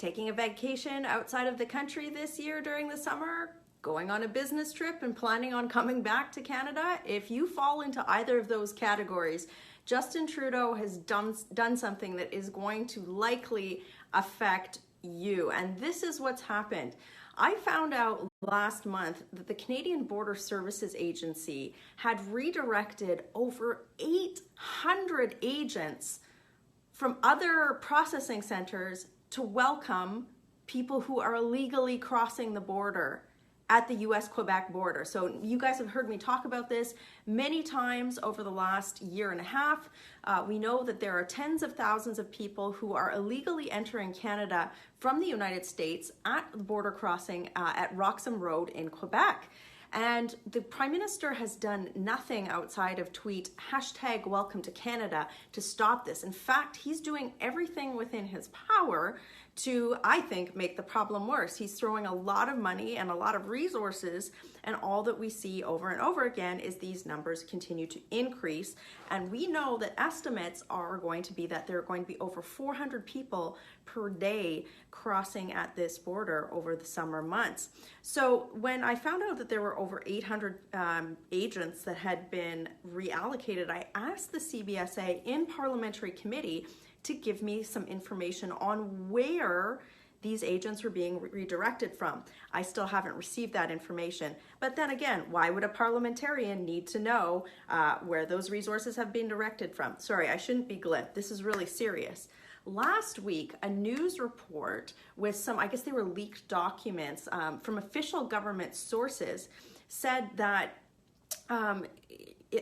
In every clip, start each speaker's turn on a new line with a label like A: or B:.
A: taking a vacation outside of the country this year during the summer, going on a business trip and planning on coming back to Canada, if you fall into either of those categories, Justin Trudeau has done something that is going to likely affect you. And this is what's happened. I found out last month that the Canadian Border Services Agency had redirected over 800 agents from other processing centers to welcome people who are illegally crossing the border at the US-Quebec border. So you guys have heard me talk about this many times over the last year and a half. We know that there are tens of thousands of people who are illegally entering Canada from the United States at the border crossing at Roxham Road in Quebec. And the Prime Minister has done nothing outside of tweet #Welcome to Canada to stop this. In fact, he's doing everything within his power to, I think, make the problem worse. He's throwing a lot of money and a lot of resources, and all that we see over and over again is these numbers continue to increase. And we know that estimates are going to be that there are going to be over 400 people per day crossing at this border over the summer months. So when I found out that there were over 800 agents that had been reallocated, I asked the CBSA in parliamentary committee to give me some information on where these agents were being redirected from. I still haven't received that information. But then again, why would a parliamentarian need to know where those resources have been directed from? Sorry, I shouldn't be glib. This is really serious. Last week, a news report with some, I guess they were leaked documents from official government sources, said that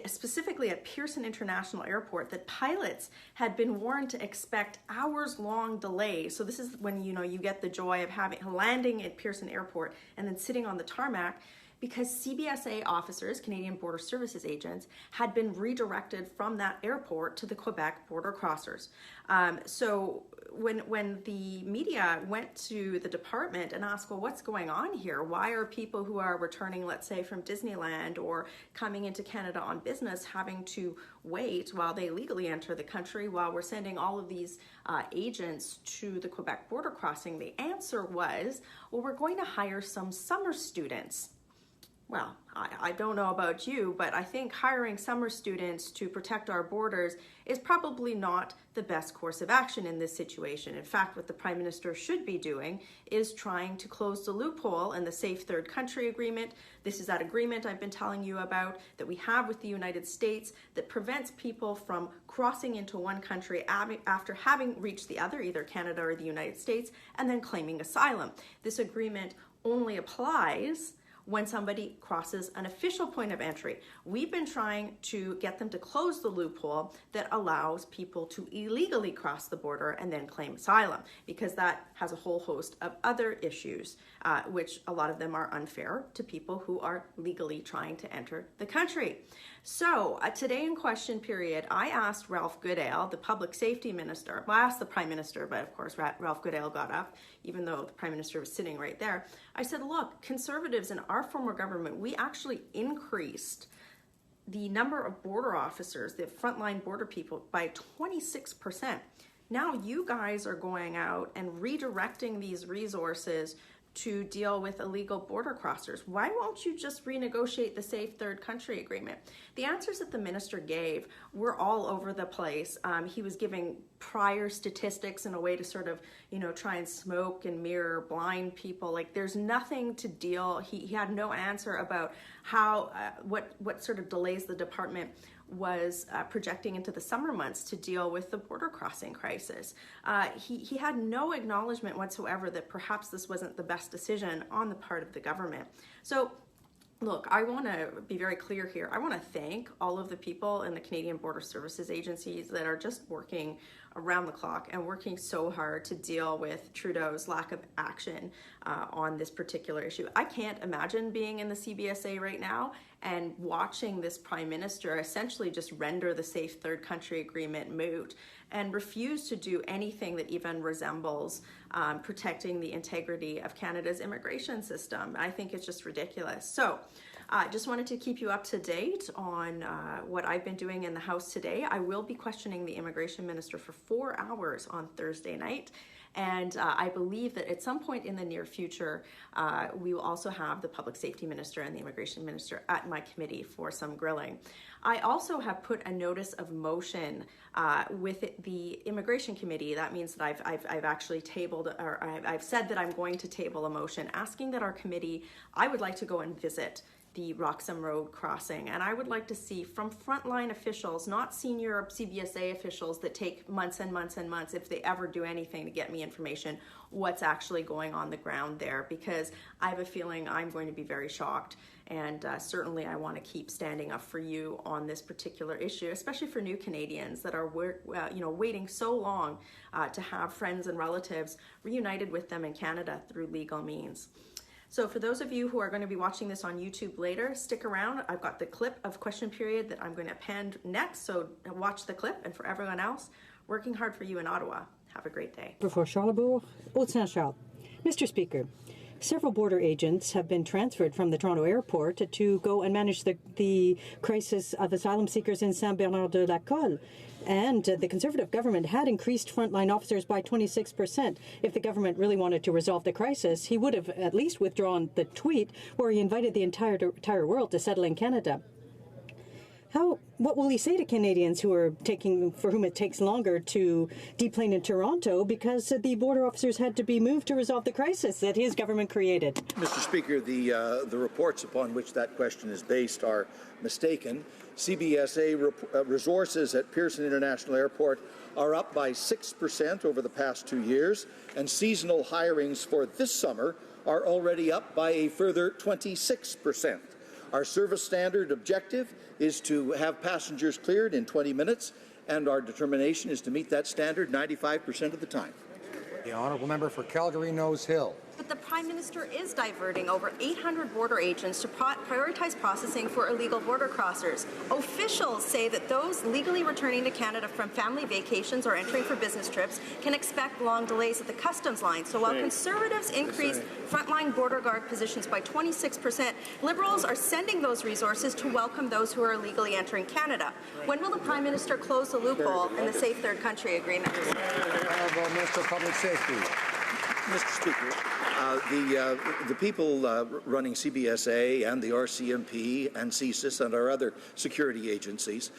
A: specifically at Pearson International Airport, that pilots had been warned to expect hours-long delays. So this is when you get the joy of landing at Pearson Airport and then sitting on the tarmac, because CBSA officers, Canadian Border Services agents, had been redirected from that airport to the Quebec border crossers. So when the media went to the department and asked, well, what's going on here? Why are people who are returning, let's say, from Disneyland or coming into Canada on business having to wait while they legally enter the country while we're sending all of these agents to the Quebec border crossing? The answer was, well, we're going to hire some summer students. Well, I don't know about you, but I think hiring summer students to protect our borders is probably not the best course of action in this situation. In fact, what the Prime Minister should be doing is trying to close the loophole in the Safe Third Country Agreement. This is that agreement I've been telling you about that we have with the United States that prevents people from crossing into one country after having reached the other, either Canada or the United States, and then claiming asylum. This agreement only applies when somebody crosses an official point of entry. We've been trying to get them to close the loophole that allows people to illegally cross the border and then claim asylum, because that has a whole host of other issues, which a lot of them are unfair to people who are legally trying to enter the country. So today in question period, I asked Ralph Goodale, the public safety minister. Well, I asked the Prime Minister, but of course Ralph Goodale got up, even though the Prime Minister was sitting right there. I said, look, Conservatives in our former government, we actually increased the number of border officers, the frontline border people, by 26%. Now you guys are going out and redirecting these resources to deal with illegal border crossers. Why won't you just renegotiate the Safe Third Country Agreement? The answers that the minister gave were all over the place. He was giving prior statistics in a way to sort of, try and smoke and mirror blind people. Like, there's nothing to deal. He had no answer about how, what sort of delays the department was projecting into the summer months to deal with the border crossing crisis. He had no acknowledgement whatsoever that perhaps this wasn't the best decision on the part of the government. So look, I want to be very clear here. I want to thank all of the people in the Canadian Border Services agencies that are just working around the clock and working so hard to deal with Trudeau's lack of action on this particular issue. I can't imagine being in the CBSA right now and watching this Prime Minister essentially just render the Safe Third Country Agreement moot and refuse to do anything that even resembles protecting the integrity of Canada's immigration system. I think it's just ridiculous. So just wanted to keep you up to date on what I've been doing in the House today. I will be questioning the Immigration Minister for 4 hours on Thursday night. And I believe that at some point in the near future, we will also have the Public Safety Minister and the Immigration Minister at my committee for some grilling. I also have put a notice of motion with the Immigration Committee. That means that I've actually tabled, or I've said that I'm going to table a motion asking that our committee, I would like to go and visit the Roxham Road crossing, and I would like to see from frontline officials, not senior CBSA officials that take months and months and months, if they ever do anything to get me information, what's actually going on the ground there, because I have a feeling I'm going to be very shocked. And certainly I want to keep standing up for you on this particular issue, especially for new Canadians that are waiting so long to have friends and relatives reunited with them in Canada through legal means. So for those of you who are going to be watching this on YouTube later, stick around. I've got the clip of question period that I'm going to append next, so watch the clip. And for everyone else, working hard for you in Ottawa. Have a great day.
B: Before Charlebourg, Haute-Saint-Charles. Mr. Speaker, several border agents have been transferred from the Toronto airport to go and manage the crisis of asylum seekers in Saint-Bernard-de-la-Colle. And the Conservative government had increased frontline officers by 26%. If the government really wanted to resolve the crisis, he would have at least withdrawn the tweet where he invited the entire world to settle in Canada. What will he say to Canadians for whom it takes longer to deplane in Toronto because the border officers had to be moved to resolve the crisis that his government created?
C: Mr. Speaker, the reports upon which that question is based are mistaken. CBSA resources at Pearson International Airport are up by 6% over the past 2 years, and seasonal hirings for this summer are already up by a further 26%. Our service standard objective is to have passengers cleared in 20 minutes, and our determination is to meet that standard 95% of the time.
D: The honourable member for Calgary-Nose Hill.
A: But the Prime Minister is diverting over 800 border agents to prioritize processing for illegal border crossers. Officials say that those legally returning to Canada from family vacations or entering for business trips can expect long delays at the customs line. So while Conservatives increase frontline border guard positions by 26%, Liberals are sending those resources to welcome those who are illegally entering Canada. When will the Prime Minister close the loophole in the Safe Third Country Agreement?
D: Honourable Minister of Public Safety.
C: Mr. Speaker, the people running CBSA and the RCMP and CSIS and our other security agencies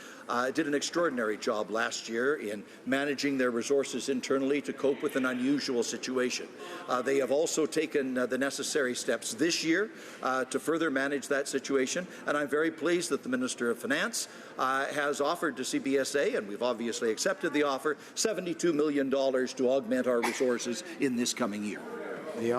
C: did an extraordinary job last year in managing their resources internally to cope with an unusual situation. They have also taken the necessary steps this year to further manage that situation, and I'm very pleased that the Minister of Finance has offered to CBSA, and we've obviously accepted the offer, $72 million to augment our resources in this coming year.
D: The